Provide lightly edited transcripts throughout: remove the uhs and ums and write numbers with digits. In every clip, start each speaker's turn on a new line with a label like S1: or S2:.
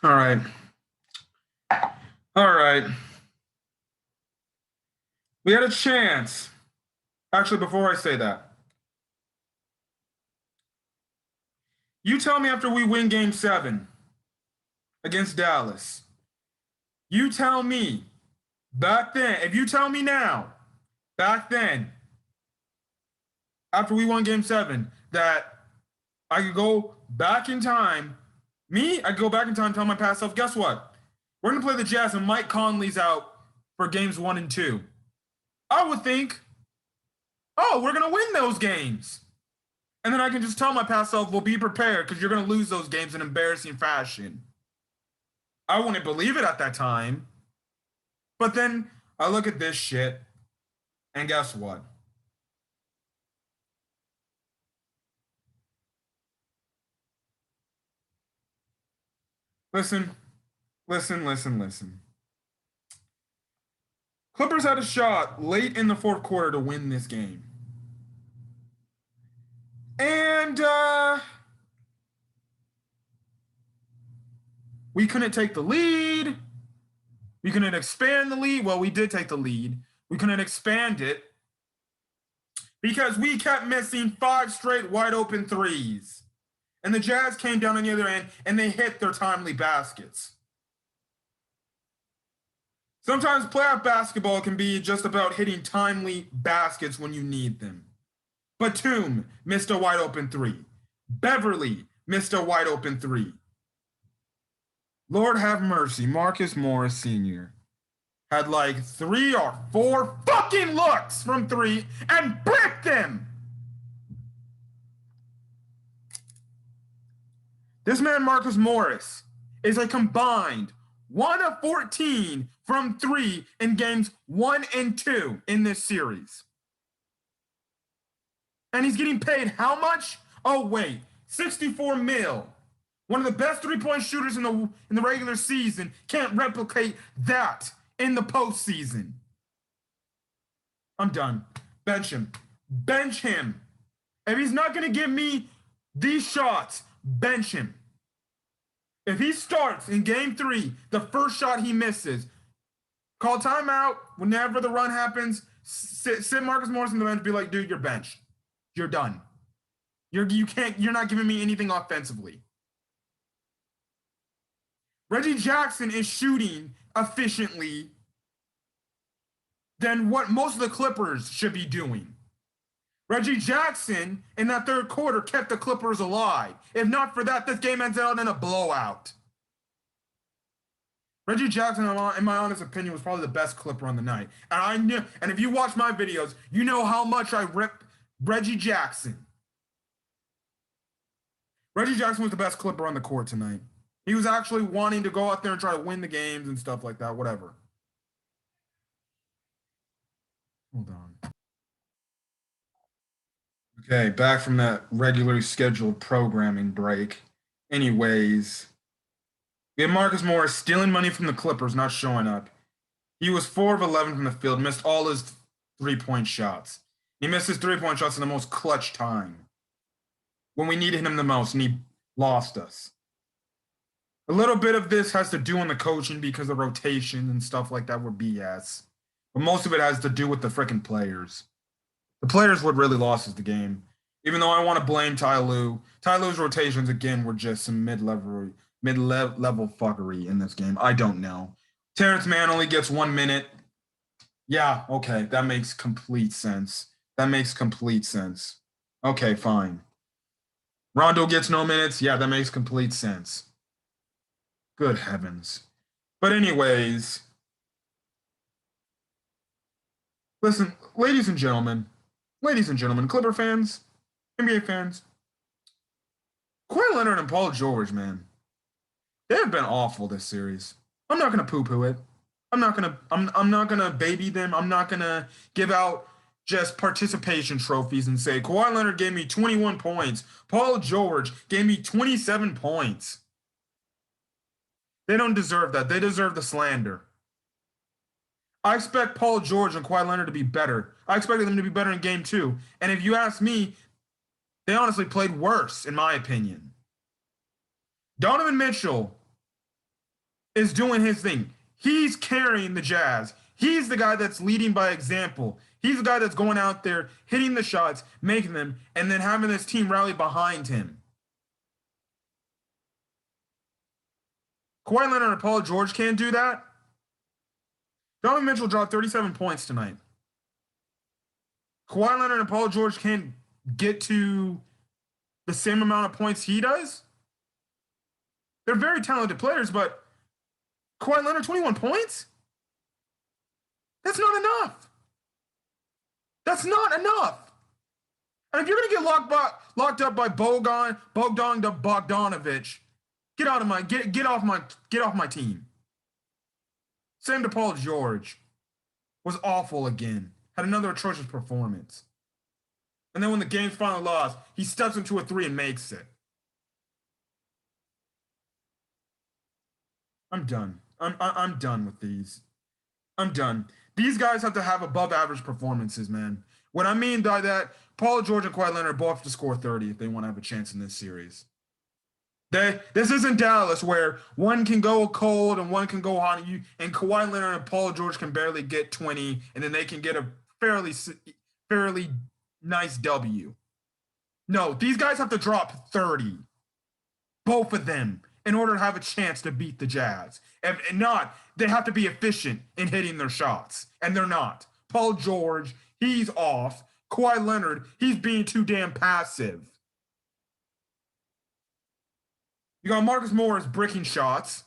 S1: All right. All right. We had a chance. Actually, before I say that, you tell me after we win game 7 against Dallas, you tell me back then, if you tell me now, back then, after we won game 7, that I could go back in time, I could go back in time and tell my past self, guess what? We're going to play the Jazz and Mike Conley's out for games 1 and 2. I would think, oh, we're going to win those games. And then I can just tell my past self, well, be prepared because you're going to lose those games in embarrassing fashion. I wouldn't believe it at that time. But then I look at this shit, and guess what? Listen. Clippers had a shot late in the fourth quarter to win this game. And we couldn't take the lead. We couldn't expand the lead. Well, we did take the lead. We couldn't expand it because we kept missing 5 straight wide open threes. And the Jazz came down on the other end and they hit their timely baskets. Sometimes playoff basketball can be just about hitting timely baskets when you need them. Batum missed a wide open 3. Beverly missed a wide open 3. Lord have mercy, Marcus Morris Sr. had like 3 or 4 fucking looks from 3 and bricked them. This man, Marcus Morris, is a combined 1 of 14 from 3 in games 1 and 2 in this series. And he's getting paid how much? Oh, wait, 64 mil. One of the best three-point shooters in the regular season can't replicate that in the postseason. I'm done. Bench him. Bench him. If he's not going to give me these shots, bench him. If he starts in game 3, the first shot he misses, call timeout whenever the run happens, sit Marcus Morris on the bench, be like, dude, you're benched. You're done. You're not giving me anything offensively. Reggie Jackson is shooting efficiently than what most of the Clippers should be doing. Reggie Jackson in that third quarter kept the Clippers alive. If not for that, this game ends out in a blowout. Reggie Jackson, in my honest opinion, was probably the best Clipper on the night. And if you watch my videos, you know how much I rip Reggie Jackson. Reggie Jackson was the best Clipper on the court tonight. He was actually wanting to go out there and try to win the games and stuff like that, whatever. Hold on. Okay, back from that regularly scheduled programming break. Anyways, we had Marcus Morris stealing money from the Clippers, not showing up. He was 4 of 11 from the field, missed all his three-point shots. He missed his three-point shots in the most clutch time when we needed him the most, and he lost us. A little bit of this has to do on the coaching because the rotation and stuff like that were BS. But most of it has to do with the freaking players. The players what really lost us the game. Even though I want to blame Ty Lue. Ty Lue's rotations, again, were just some mid-level fuckery in this game. I don't know. Terrence Mann only gets 1 minute. Yeah, okay, that makes complete sense. Okay, fine. Rondo gets no minutes. Yeah, that makes complete sense. Good heavens. But anyways, listen, ladies and gentlemen, Clipper fans, NBA fans, Kawhi Leonard and Paul George, man, they have been awful this series. I'm not gonna poo-poo it. I'm not gonna baby them. I'm not gonna give out just participation trophies and say Kawhi Leonard gave me 21 points. Paul George gave me 27 points. They don't deserve that. They deserve the slander. I expect Paul George and Kawhi Leonard to be better. I expected them to be better in game 2. And if you ask me, they honestly played worse, in my opinion. Donovan Mitchell is doing his thing. He's carrying the Jazz. He's the guy that's leading by example. He's the guy that's going out there, hitting the shots, making them, and then having this team rally behind him. Kawhi Leonard and Paul George can't do that. Donovan Mitchell dropped 37 points tonight. Kawhi Leonard and Paul George can't get to the same amount of points he does. They're very talented players, but Kawhi Leonard, 21 points? That's not enough. That's not enough. And if you're gonna get locked up by Bogdan Bogdanovic, get off my team. Same to Paul George. Was awful again. Had another atrocious performance. And then when the game's finally lost, he steps into a three and makes it. I'm done. I'm done with these. I'm done. These guys have to have above average performances, man. What I mean by that, Paul George and Kawhi Leonard both have to score 30 if they want to have a chance in this series. This isn't Dallas where one can go cold and one can go hot, and Kawhi Leonard and Paul George can barely get 20, and then they can get a fairly nice W. No, these guys have to drop 30, both of them, in order to have a chance to beat the Jazz. And not, they have to be efficient in hitting their shots, and they're not. Paul George, he's off. Kawhi Leonard, he's being too damn passive. You got Marcus Morris bricking shots.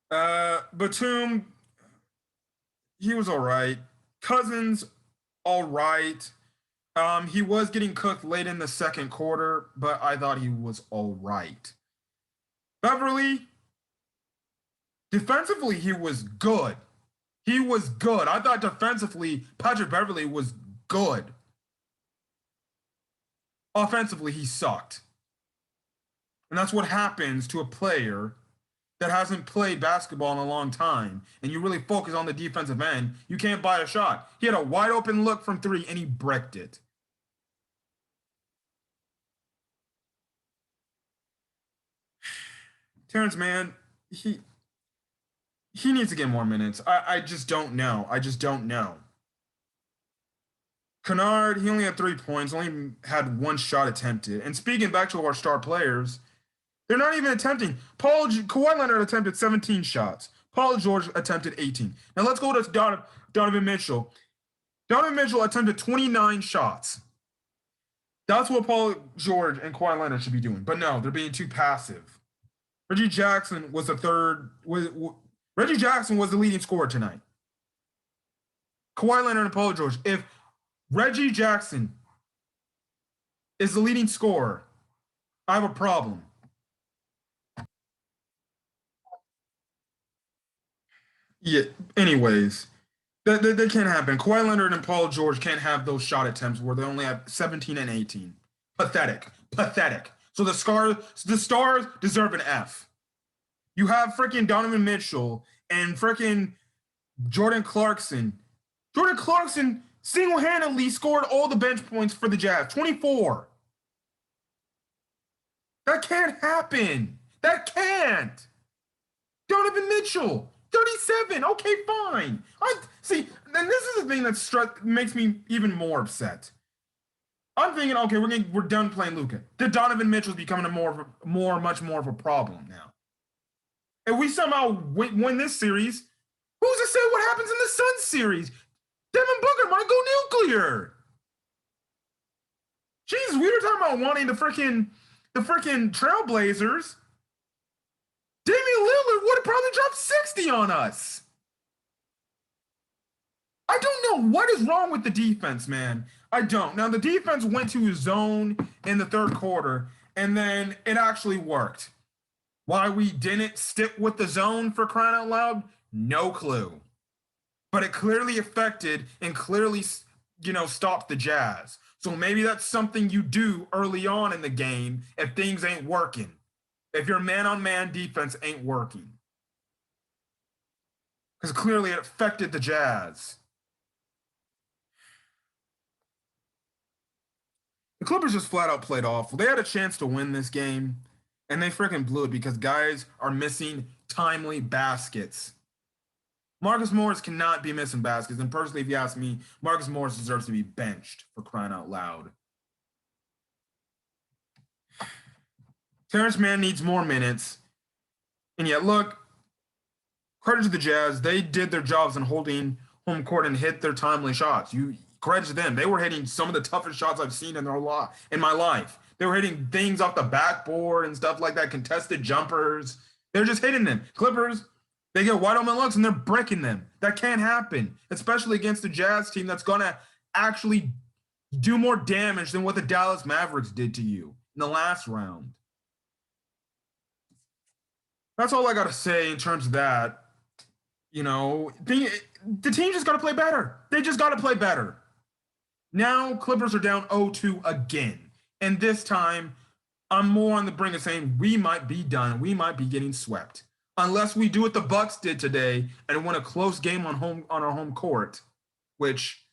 S1: Batum, he was all right. Cousins, all right. He was getting cooked late in the second quarter, but I thought he was all right. Beverly, defensively, he was good. He was good. I thought defensively, Patrick Beverly was good. Offensively, he sucked. And that's what happens to a player that hasn't played basketball in a long time, and you really focus on the defensive end. You can't buy a shot. He had a wide open look from three, and he bricked it. Terrence Mann, he needs to get more minutes. I just don't know. I just don't know. Kennard, he only had 3 points, only had one shot attempted. And speaking back to our star players, they're not even attempting. Kawhi Leonard attempted 17 shots. Paul George attempted 18. Now let's go to Donovan Mitchell. Donovan Mitchell attempted 29 shots. That's what Paul George and Kawhi Leonard should be doing. But no, they're being too passive. Reggie Jackson was the third. Reggie Jackson was the leading scorer tonight. Kawhi Leonard and Paul George. If Reggie Jackson is the leading scorer, I have a problem. Yeah. Anyways, that can't happen. Kawhi Leonard and Paul George can't have those shot attempts where they only have 17 and 18. Pathetic. Pathetic. So the stars deserve an F. You have freaking Donovan Mitchell and freaking Jordan Clarkson. Jordan Clarkson single-handedly scored all the bench points for the Jazz. 24. That can't happen. That can't. Donovan Mitchell, 37. Okay, fine. I see, and this is the thing that makes me even more upset. I'm thinking, okay, we're done playing Luka. The Donovan Mitchell's becoming much more of a problem now. If we somehow win this series, who's to say what happens in the Suns series? Devin Booker might go nuclear. Jeez, we were talking about wanting the freaking Trailblazers. Damian Lillard would have probably dropped 60 on us. I don't know what is wrong with the defense, man. I don't. Now, the defense went to a zone in the third quarter, and then it actually worked. Why we didn't stick with the zone, for crying out loud, no clue. But it clearly affected and clearly, stopped the Jazz. So maybe that's something you do early on in the game if things ain't working. If your man-on-man defense ain't working. Because clearly it affected the Jazz. The Clippers just flat out played awful. They had a chance to win this game, and they freaking blew it because guys are missing timely baskets. Marcus Morris cannot be missing baskets, and personally, if you ask me, Marcus Morris deserves to be benched for crying out loud. Terrence Mann needs more minutes, and yet look, credit to the Jazz, they did their jobs in holding home court and hit their timely shots. You credit to them. They were hitting some of the toughest shots I've seen in my life. They were hitting things off the backboard and stuff like that, contested jumpers. They're just hitting them. Clippers, they get wide open looks and they're breaking them. That can't happen, especially against the Jazz team that's going to actually do more damage than what the Dallas Mavericks did to you in the last round. That's all I got to say in terms of that. You know, the team just got to play better. They just got to play better. Now, Clippers are down 0-2 again. And this time, I'm more on the brink of saying we might be done. We might be getting swept. Unless we do what the Bucks did today and win a close game on our home court, which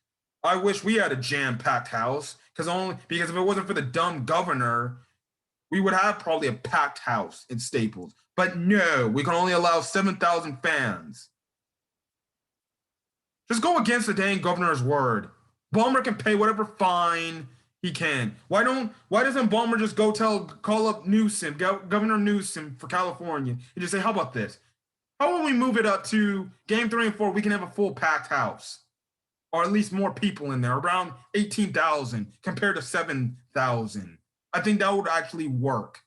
S1: I wish we had a jam-packed house. Because if it wasn't for the dumb governor, we would have probably a packed house in Staples. But no, we can only allow 7,000 fans. Just go against the dang governor's word. Ballmer can pay whatever fine he can. Why doesn't Ballmer just call up Newsom, Governor Newsom for California, and just say, how about this? How about we move it up to game 3 and 4? We can have a full packed house, or at least more people in there, around 18,000 compared to 7,000. I think that would actually work.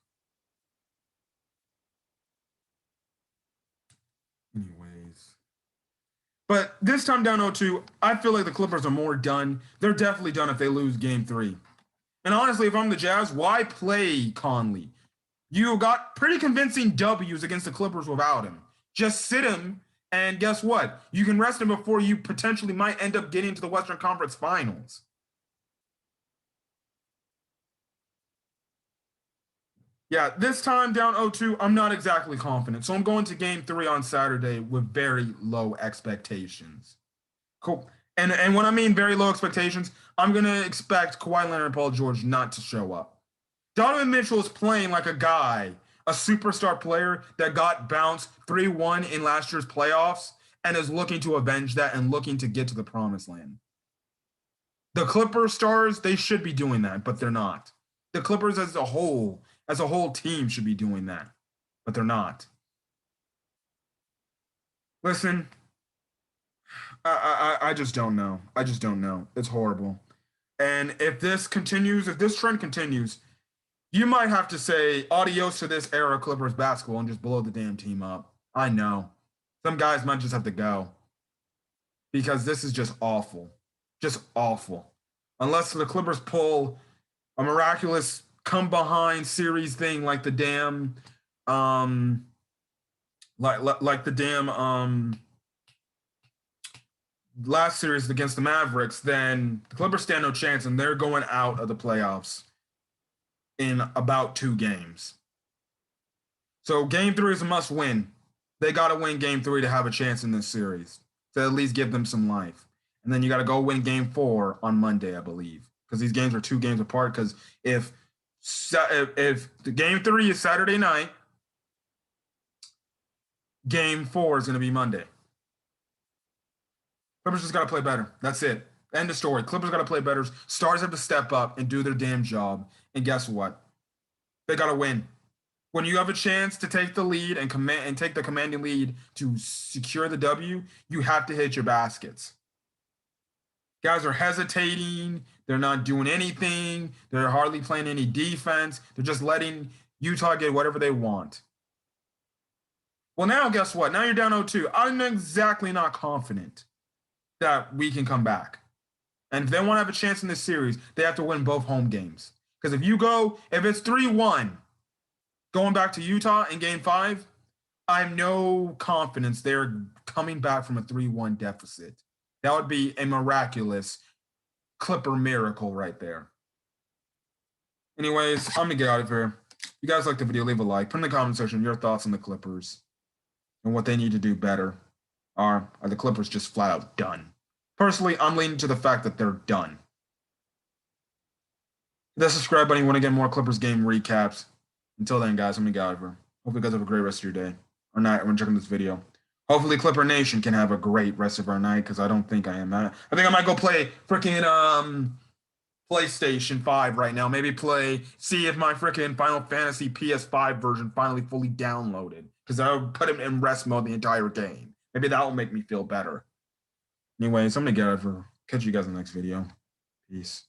S1: Anyways. But this time down 0-2, I feel like the Clippers are more done. They're definitely done if they lose game 3. And honestly, if I'm the Jazz, why play Conley? You got pretty convincing W's against the Clippers without him. Just sit him, and guess what? You can rest him before you potentially might end up getting to the Western Conference Finals. Yeah, this time down 0-2, I'm not exactly confident. So I'm going to game 3 on Saturday with very low expectations. Cool. And when I mean very low expectations, I'm going to expect Kawhi Leonard and Paul George not to show up. Donovan Mitchell is playing like a guy, a superstar player that got bounced 3-1 in last year's playoffs and is looking to avenge that and looking to get to the promised land. The Clippers stars, they should be doing that, but they're not. The Clippers as a whole team should be doing that, but they're not. Listen, I just don't know. I just don't know. It's horrible. And if this trend continues, you might have to say adios to this era of Clippers basketball and just blow the damn team up. I know. Some guys might just have to go because this is just awful. Just awful. Unless the Clippers pull a miraculous come behind series thing like the damn last series against the Mavericks, then the Clippers stand no chance and they're going out of the playoffs in about 2 games. So game 3 is a must win. They got to win game 3 to have a chance in this series, to at least give them some life. And then you got to go win game 4 on Monday, I believe, because these games are 2 games apart. Because if the game 3 is Saturday night, game 4 is going to be Monday. Clippers just got to play better. That's it. End of story. Clippers got to play better. Stars have to step up and do their damn job. And guess what? They got to win. When you have a chance to take the lead and take the commanding lead to secure the W, you have to hit your baskets. Guys are hesitating. They're not doing anything. They're hardly playing any defense. They're just letting Utah get whatever they want. Well, now guess what? Now you're down 0-2. I'm exactly not confident that we can come back. And if they want to have a chance in this series, they have to win both home games. Because if it's 3-1, going back to Utah in game 5, I have no confidence they're coming back from a 3-1 deficit. That would be a miraculous Clipper miracle right there. Anyways, I'm going to get out of here. If you guys like the video, leave a like. Put in the comment section your thoughts on the Clippers and what they need to do better. Are the Clippers just flat out done? Personally, I'm leaning to the fact that they're done. Hit that subscribe button. You want to get more Clippers game recaps. Until then, guys, I'm gonna get out of here. Hopefully, you guys have a great rest of your day or night when checking this video. Hopefully, Clipper Nation can have a great rest of our night because I don't think I am. I think I might go play freaking PlayStation 5 right now. Maybe see if my freaking Final Fantasy PS5 version finally fully downloaded because I would put it in rest mode the entire game. Maybe that will make me feel better. Anyways, I'm gonna get out of here. Catch you guys in the next video. Peace.